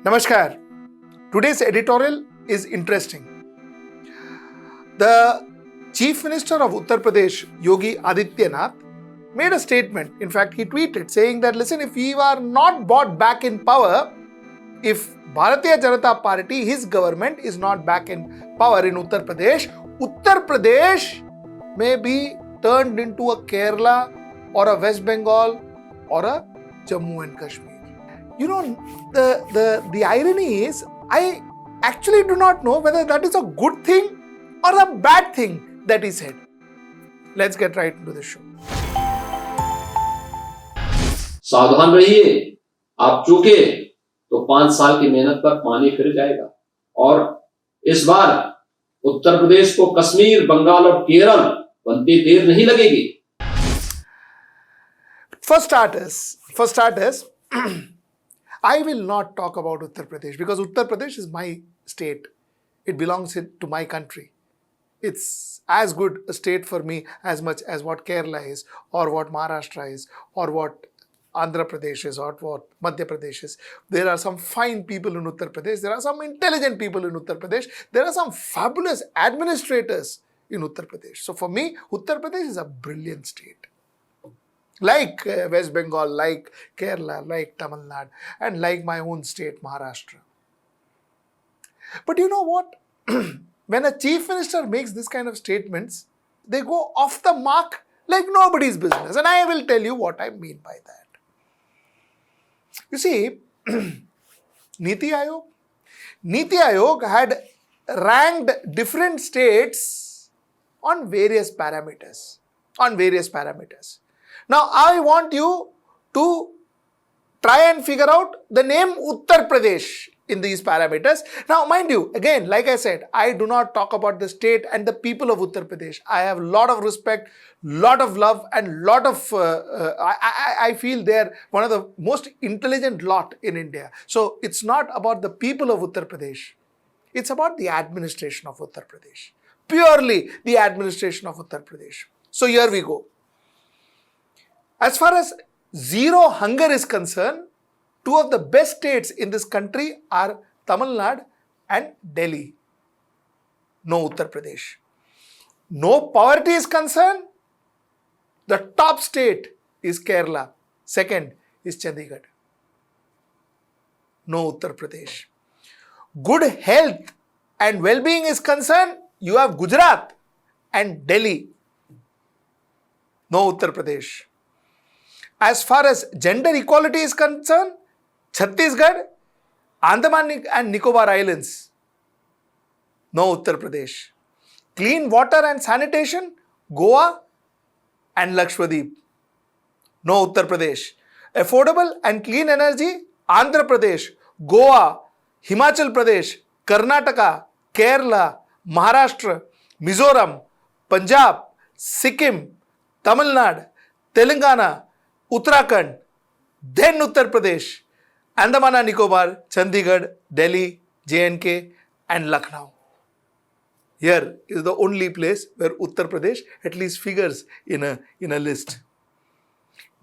Namaskar. Today's editorial is interesting. The Chief Minister of Uttar Pradesh, Yogi Adityanath, made a statement. In fact, he tweeted saying that, listen, if we are not brought back in power, if Bharatiya Janata Party, his government, is not back in power in Uttar Pradesh may be turned into a Kerala or a West Bengal or a Jammu and Kashmir. You know, the irony is, I actually do not know whether that is a good thing or a bad thing that he said. Let's get right into the show. सावधान रहिए, आप चूके तो 5 साल की मेहनत पर पानी फिर जाएगा। और इस बार उत्तर प्रदेश को कश्मीर, बंगाल और केरल बनते देर नहीं लगेगी। For starters, I will not talk about Uttar Pradesh because Uttar Pradesh is my state. It belongs to my country. It's as good a state for me as much as what Kerala is, or what Maharashtra is, or what Andhra Pradesh is, or what Madhya Pradesh is. There are some fine people in Uttar Pradesh. There are some intelligent people in Uttar Pradesh. There are some fabulous administrators in Uttar Pradesh. So for me, Uttar Pradesh is a brilliant state. Like West Bengal, like Kerala, like Tamil Nadu, and like my own state, Maharashtra. But you know what? When a chief minister makes this kind of statements, they go off the mark like nobody's business. And I will tell you what I mean by that. You see, Niti Aayog had ranked different states on various parameters. Now, I want you to try and figure out the name Uttar Pradesh in these parameters. Now, mind you, again, like I said, I do not talk about the state and the people of Uttar Pradesh. I have a lot of respect, lot of love, and lot of, I feel they're one of the most intelligent lot in India. So, it's not about the people of Uttar Pradesh. It's about the administration of Uttar Pradesh. Purely the administration of Uttar Pradesh. So, here we go. As far as zero hunger is concerned, two of the best states in this country are Tamil Nadu and Delhi. No Uttar Pradesh. No poverty is concerned, the top state is Kerala. Second is Chandigarh. No Uttar Pradesh. Good health and well-being is concerned, you have Gujarat and Delhi. No Uttar Pradesh. As far as gender equality is concerned, Chhattisgarh, Andaman and Nicobar Islands. No Uttar Pradesh. Clean water and sanitation, Goa and Lakshadweep. No Uttar Pradesh. Affordable and clean energy, Andhra Pradesh, Goa, Himachal Pradesh, Karnataka, Kerala, Maharashtra, Mizoram, Punjab, Sikkim, Tamil Nadu, Telangana, Uttarakhand, then Uttar Pradesh, Andaman and Nicobar, Chandigarh, Delhi, J&K and Lucknow. Here is the only place where Uttar Pradesh at least figures in a list.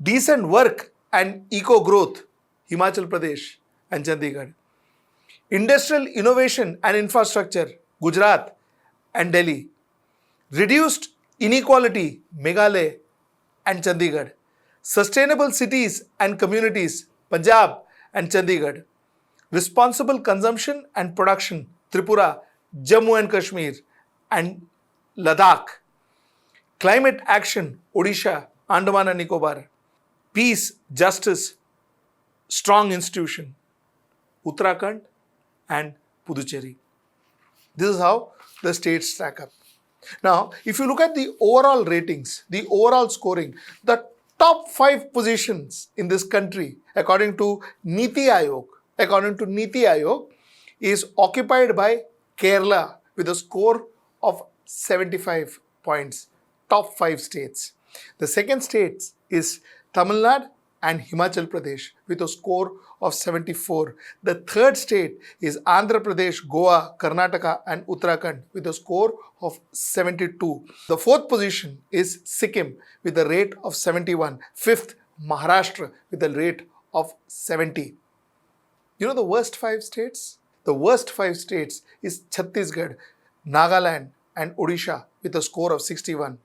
Decent work and eco-growth, Himachal Pradesh and Chandigarh. Industrial innovation and infrastructure, Gujarat and Delhi. Reduced inequality, Meghalaya and Chandigarh. Sustainable cities and communities, Punjab and Chandigarh. Responsible consumption and production, Tripura, Jammu and Kashmir and Ladakh. Climate action, Odisha, Andaman and Nicobar. Peace, justice, strong institution, Uttarakhand and Puducherry. This is how the states stack up. Now, if you look at the overall ratings, the overall scoring, the top 5 positions in this country, according to Niti Aayog, is occupied by Kerala with a score of 75 points. Top 5 states. The second state is Tamil Nadu and Himachal Pradesh with a score of 74. The third state is Andhra Pradesh, Goa, Karnataka and Uttarakhand with a score of 72. The fourth position is Sikkim with a rate of 71. Fifth, Maharashtra with a rate of 70. You know the worst 5 states? The worst 5 states is Chhattisgarh, Nagaland and Odisha with a score of 61.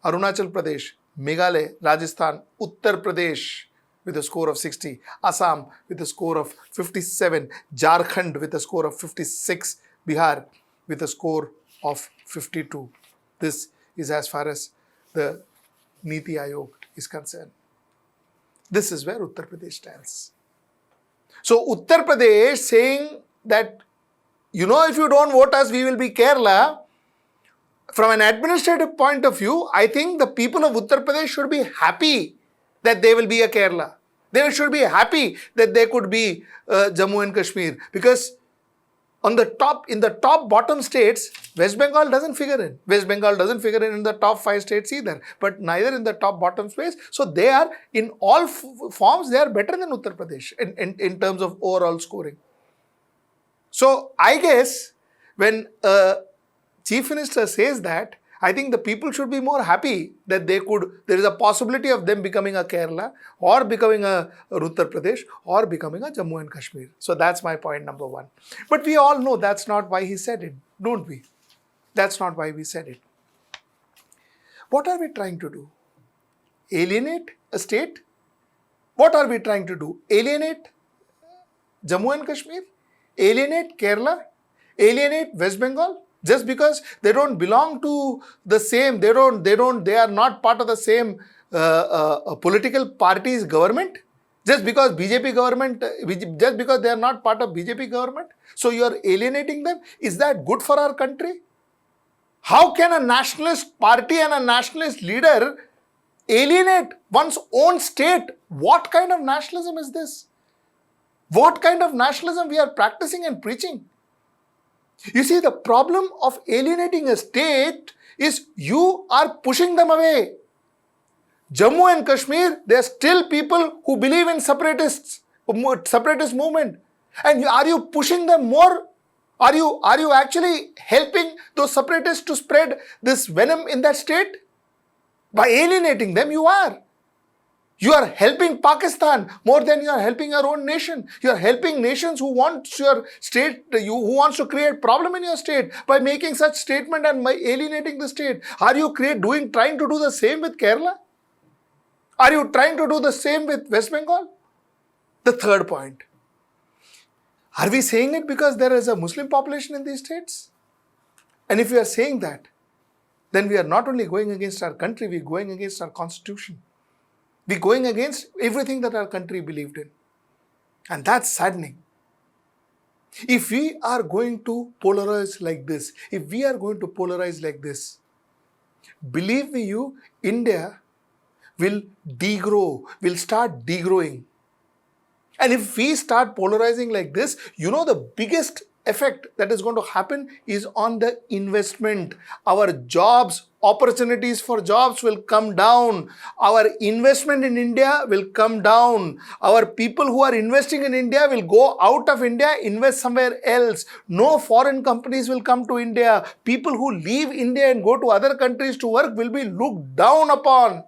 Arunachal Pradesh, Meghalaya, Rajasthan, Uttar Pradesh with a score of 60. Assam with a score of 57. Jharkhand with a score of 56. Bihar with a score of 52. This is as far as the Niti Aayog is concerned. This is where Uttar Pradesh stands. So Uttar Pradesh saying that, if you don't vote us, we will be Kerala. From an administrative point of view, I think the people of Uttar Pradesh should be happy that they will be a Kerala. They should be happy that they could be Jammu and Kashmir, because in the top bottom states, West Bengal doesn't figure in. West Bengal doesn't figure in the top 5 states either, but neither in the top bottom space. So they are, in all forms, they are better than Uttar Pradesh in terms of overall scoring. So I guess when Chief Minister says that, I think the people should be more happy that there is a possibility of them becoming a Kerala, or becoming a Uttar Pradesh, or becoming a Jammu and Kashmir. So that's my point number 1. But we all know that's not why he said it, don't we? That's not why we said it. What are we trying to do? Alienate a state? What are we trying to do? Alienate Jammu and Kashmir? Alienate Kerala? Alienate West Bengal? Just because they don't belong to the same, they are not part of the same political party's government? Just because BJP government, just because they are not part of BJP government? So you are alienating them? Is that good for our country? How can a nationalist party and a nationalist leader alienate one's own state? What kind of nationalism is this? What kind of nationalism we are practicing and preaching? You see, the problem of alienating a state is you are pushing them away. Jammu and Kashmir, there are still people who believe in separatist movement. And are you pushing them more? Are you actually helping those separatists to spread this venom in that state? By alienating them, you are. You are helping Pakistan more than you are helping your own nation. You are helping nations who want your state, who wants to create problem in your state by making such statement and by alienating the state. Are you trying to do the same with Kerala? Are you trying to do the same with West Bengal? The third point. Are we saying it because there is a Muslim population in these states? And if we are saying that, then we are not only going against our country, we are going against our constitution. We're going against everything that our country believed in. And that's saddening. If we are going to polarize like this, believe me you, India will will start degrowing. And if we start polarizing like this, the biggest effect that is going to happen is on the investment. Our jobs, opportunities for jobs will come down. Our investment in India will come down. Our people who are investing in India will go out of India, invest somewhere else. No foreign companies will come to India. People who leave India and go to other countries to work will be looked down upon.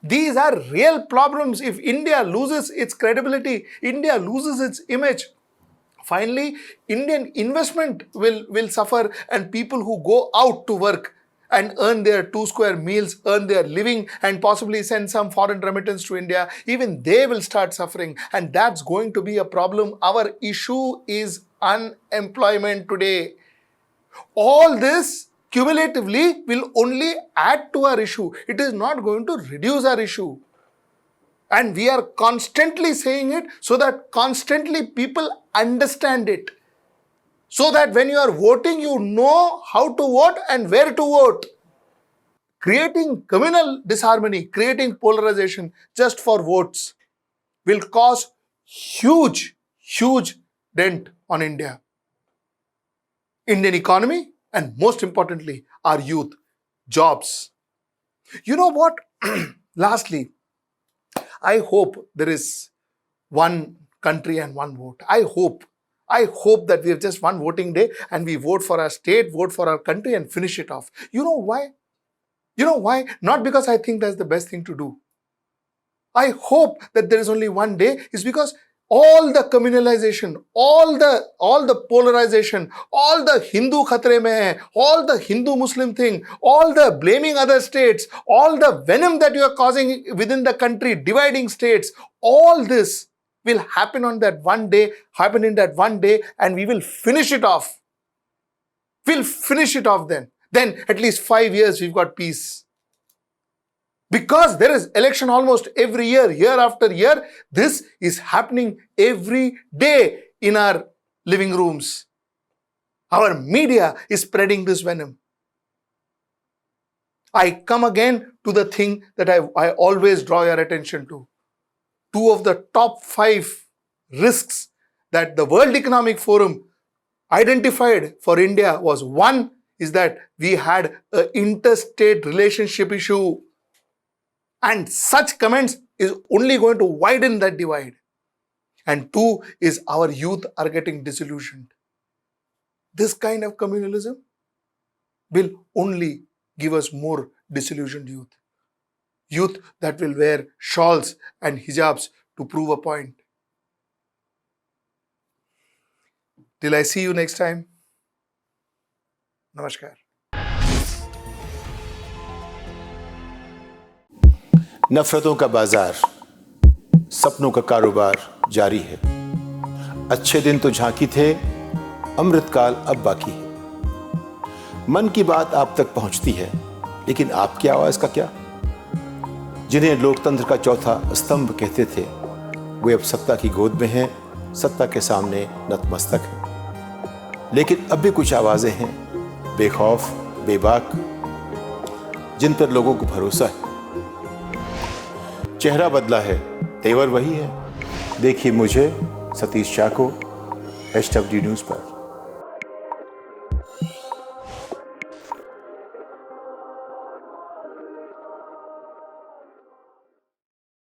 These are real problems. If India loses its credibility, India loses its image, finally, Indian investment will suffer, and people who go out to work and earn their 2 square meals, earn their living, and possibly send some foreign remittance to India, even they will start suffering. And that's going to be a problem. Our issue is unemployment today. All this cumulatively will only add to our issue. It is not going to reduce our issue. And we are constantly saying it so that constantly people understand it. So that when you are voting, you know how to vote and where to vote. Creating communal disharmony, creating polarization just for votes will cause huge dent on India, Indian economy, and most importantly, our youth, jobs. You know what? Lastly, I hope there is one country and one vote. I hope that we have just one voting day and we vote for our state, vote for our country and finish it off. You know why? Not because I think that's the best thing to do. I hope that there is only one day, is because all the communalization, all the polarization, all the Hindu khatre mein hai, all the Hindu Muslim thing, all the blaming other states, all the venom that you are causing within the country, dividing states, all this will happen in that one day, and we will finish it off. We'll finish it off then. Then at least 5 years we've got peace. Because there is election almost every year after year. This is happening every day in our living rooms. Our media is spreading this venom. I come again to the thing that I always draw your attention to. 2 of the top 5 risks that the World Economic Forum identified for India was, one is that we had an interstate relationship issue. And such comments is only going to widen that divide. And 2 is our youth are getting disillusioned. This kind of communalism will only give us more disillusioned youth. Youth that will wear shawls and hijabs to prove a point. Till I see you next time. Namaskar. नफरतों का बाजार, सपनों का कारोबार जारी है। अच्छे दिन तो झांकी थे, अमृतकाल अब बाकी है। मन की बात आप तक पहुंचती है, लेकिन आपकी आवाज का क्या? जिन्हें लोकतंत्र का चौथा स्तंभ कहते थे, वे अब सत्ता की गोद में हैं, सत्ता के सामने नतमस्तक हैं। लेकिन अब भी कुछ आवाजें हैं, बेखौफ, बेबाक, जिन पर लोगों को भरोसा है। चेहरा बदला है, तेवर वही है। देखिए मुझे, सतीश शाह को, HW न्यूज़ पर।